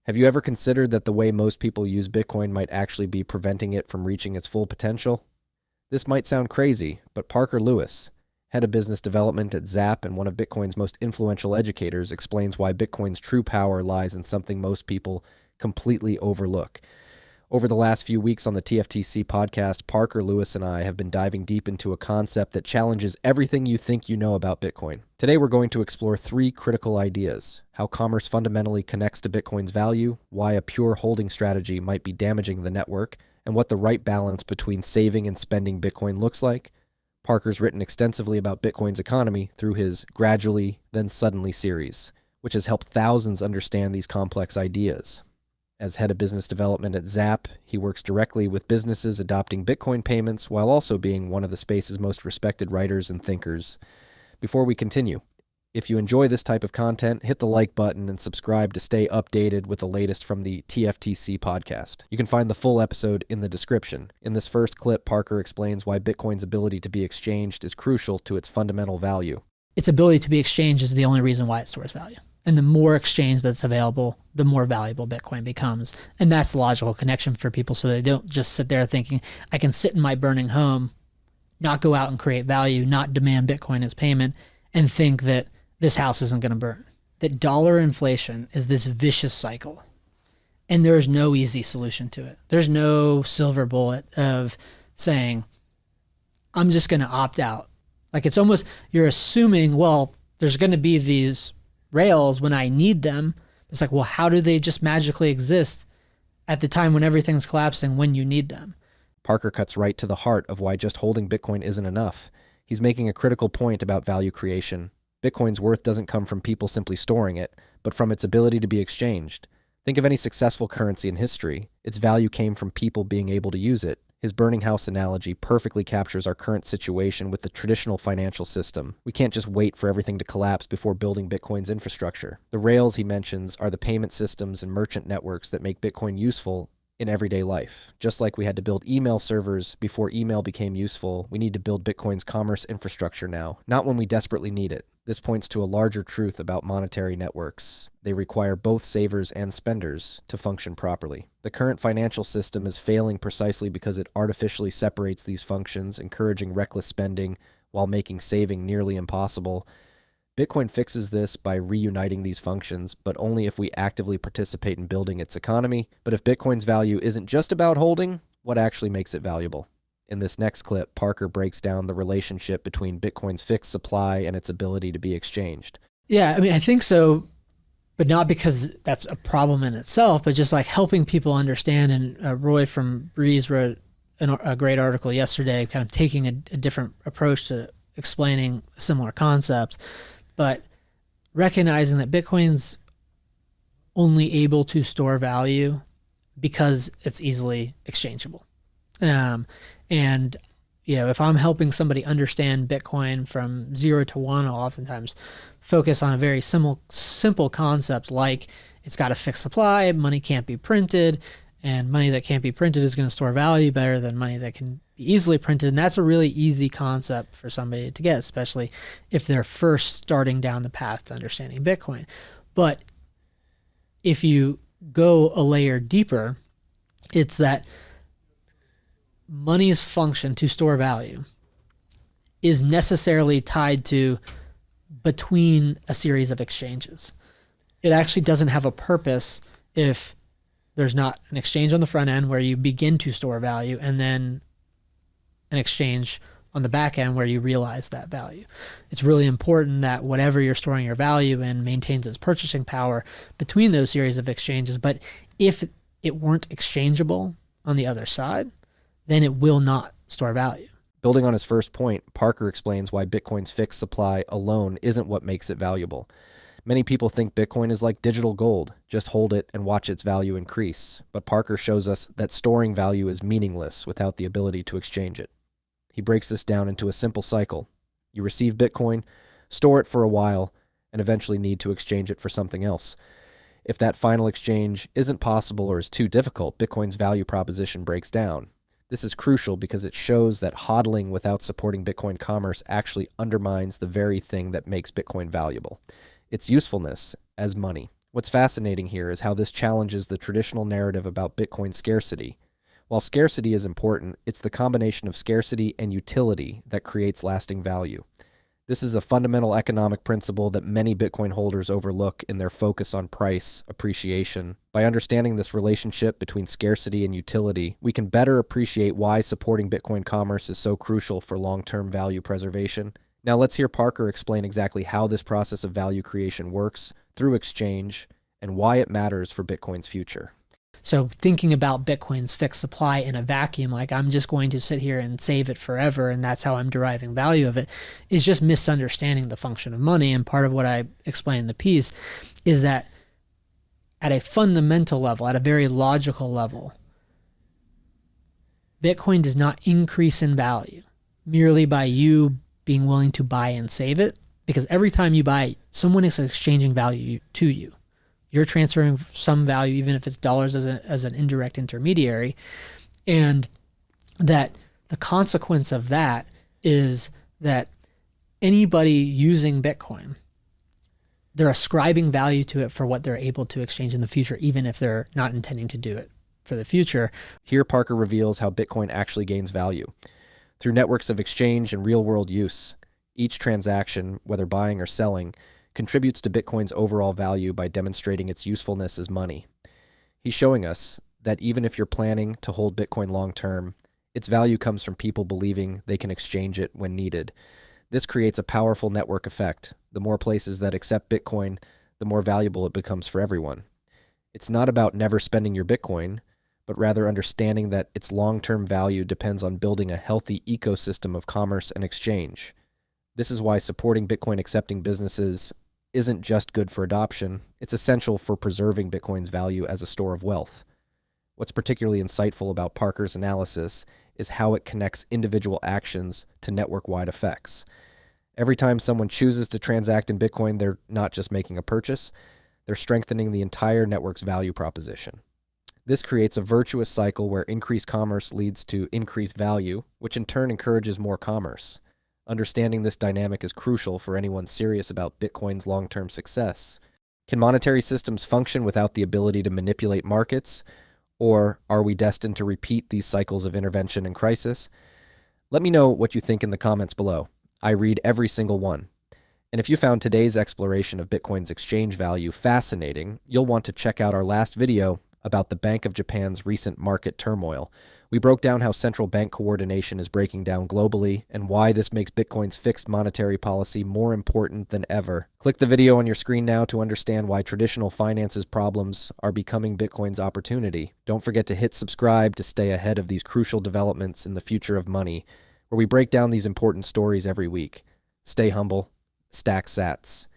Have you ever considered that the way most people use Bitcoin might actually be preventing it from reaching its full potential? This might sound crazy, but Parker Lewis, head of business development at Zap and one of Bitcoin's most influential educators, explains why Bitcoin's true power lies in something most people completely overlook. Over the last few weeks on the TFTC podcast, Parker Lewis and I have been diving deep into a concept that challenges everything you think you know about Bitcoin. Today we're going to explore three critical ideas: how commerce fundamentally connects to Bitcoin's value, why a pure holding strategy might be damaging the network, and what the right balance between saving and spending Bitcoin looks like. Parker's written extensively about Bitcoin's economy through his Gradually, Then Suddenly series, which has helped thousands understand these complex ideas. As head of business development at Zap, he works directly with businesses adopting Bitcoin payments while also being one of the space's most respected writers and thinkers. Before we continue, if you enjoy this type of content, hit the like button and subscribe to stay updated with the latest from the TFTC podcast. You can find the full episode in the description. In this first clip, Parker explains why Bitcoin's ability to be exchanged is crucial to its fundamental value. Its ability to be exchanged is the only reason why it stores value. And the more exchange that's available, the more valuable Bitcoin becomes. And that's the logical connection for people, so they don't just sit there thinking, I can sit in my burning home, not go out and create value, not demand Bitcoin as payment, and think that this house isn't going to burn. That dollar inflation is this vicious cycle. And there's no easy solution to it. There's no silver bullet of saying, I'm just going to opt out. Like, it's almost, you're assuming, well, there's going to be these rails when I need them. It's like, well, how do they just magically exist at the time when everything's collapsing when you need them? Parker cuts right to the heart of why just holding Bitcoin isn't enough. He's making a critical point about value creation. Bitcoin's worth doesn't come from people simply storing it, but from its ability to be exchanged. Think of any successful currency in history. Its value came from people being able to use it. His burning house analogy perfectly captures our current situation with the traditional financial system. We can't just wait for everything to collapse before building Bitcoin's infrastructure. The rails he mentions are the payment systems and merchant networks that make Bitcoin useful in everyday life. Just like we had to build email servers before email became useful, we need to build Bitcoin's commerce infrastructure now, not when we desperately need it. This points to a larger truth about monetary networks. They require both savers and spenders to function properly. The current financial system is failing precisely because it artificially separates these functions, encouraging reckless spending while making saving nearly impossible. Bitcoin fixes this by reuniting these functions, but only if we actively participate in building its economy. But if Bitcoin's value isn't just about holding, what actually makes it valuable? In this next clip, Parker breaks down the relationship between Bitcoin's fixed supply and its ability to be exchanged. Yeah, I mean, I think so, but not because that's a problem in itself, but just like helping people understand. And Roy from Breeze wrote a great article yesterday, kind of taking a different approach to explaining a similar concept, but recognizing that Bitcoin's only able to store value because it's easily exchangeable. And, you know, if I'm helping somebody understand Bitcoin from 0 to 1, I'll oftentimes focus on a very simple concept like it's got a fixed supply, money can't be printed, and money that can't be printed is going to store value better than money that can be easily printed. And that's a really easy concept for somebody to get, especially if they're first starting down the path to understanding Bitcoin. But if you go a layer deeper, it's that money's function to store value is necessarily tied to between a series of exchanges. It actually doesn't have a purpose if there's not an exchange on the front end where you begin to store value and then an exchange on the back end where you realize that value. It's really important that whatever you're storing your value in maintains its purchasing power between those series of exchanges. But if it weren't exchangeable on the other side, then it will not store value. Building on his first point, Parker explains why Bitcoin's fixed supply alone isn't what makes it valuable. Many people think Bitcoin is like digital gold, just hold it and watch its value increase. But Parker shows us that storing value is meaningless without the ability to exchange it. He breaks this down into a simple cycle. You receive Bitcoin, store it for a while, and eventually need to exchange it for something else. If that final exchange isn't possible or is too difficult, Bitcoin's value proposition breaks down. This is crucial because it shows that hodling without supporting Bitcoin commerce actually undermines the very thing that makes Bitcoin valuable: its usefulness as money. What's fascinating here is how this challenges the traditional narrative about Bitcoin scarcity. While scarcity is important, it's the combination of scarcity and utility that creates lasting value. This is a fundamental economic principle that many Bitcoin holders overlook in their focus on price appreciation. By understanding this relationship between scarcity and utility, we can better appreciate why supporting Bitcoin commerce is so crucial for long-term value preservation. Now let's hear Parker explain exactly how this process of value creation works through exchange and why it matters for Bitcoin's future. So thinking about Bitcoin's fixed supply in a vacuum, like I'm just going to sit here and save it forever and that's how I'm deriving value of it, is just misunderstanding the function of money. And part of what I explain in the piece is that at a fundamental level, at a very logical level, Bitcoin does not increase in value merely by you being willing to buy and save it, because every time you buy, someone is exchanging value to you. You're transferring some value, even if it's dollars as an indirect intermediary. And that the consequence of that is that anybody using Bitcoin, they're ascribing value to it for what they're able to exchange in the future, even if they're not intending to do it for the future. Here, Parker reveals how Bitcoin actually gains value. Through networks of exchange and real-world use, each transaction, whether buying or selling, contributes to Bitcoin's overall value by demonstrating its usefulness as money. He's showing us that even if you're planning to hold Bitcoin long-term, its value comes from people believing they can exchange it when needed. This creates a powerful network effect. The more places that accept Bitcoin, the more valuable it becomes for everyone. It's not about never spending your Bitcoin, but rather understanding that its long-term value depends on building a healthy ecosystem of commerce and exchange. This is why supporting Bitcoin accepting businesses isn't just good for adoption, it's essential for preserving Bitcoin's value as a store of wealth. What's particularly insightful about Parker's analysis is how it connects individual actions to network-wide effects. Every time someone chooses to transact in Bitcoin, they're not just making a purchase, they're strengthening the entire network's value proposition. This creates a virtuous cycle where increased commerce leads to increased value, which in turn encourages more commerce. Understanding this dynamic is crucial for anyone serious about Bitcoin's long-term success. Can monetary systems function without the ability to manipulate markets? Or are we destined to repeat these cycles of intervention and crisis? Let me know what you think in the comments below. I read every single one. And if you found today's exploration of Bitcoin's exchange value fascinating, you'll want to check out our last video about the Bank of Japan's recent market turmoil. We broke down how central bank coordination is breaking down globally and why this makes Bitcoin's fixed monetary policy more important than ever. Click the video on your screen now to understand why traditional finances problems are becoming Bitcoin's opportunity. Don't forget to hit subscribe to stay ahead of these crucial developments in the future of money, where we break down these important stories every week. Stay humble, stack sats.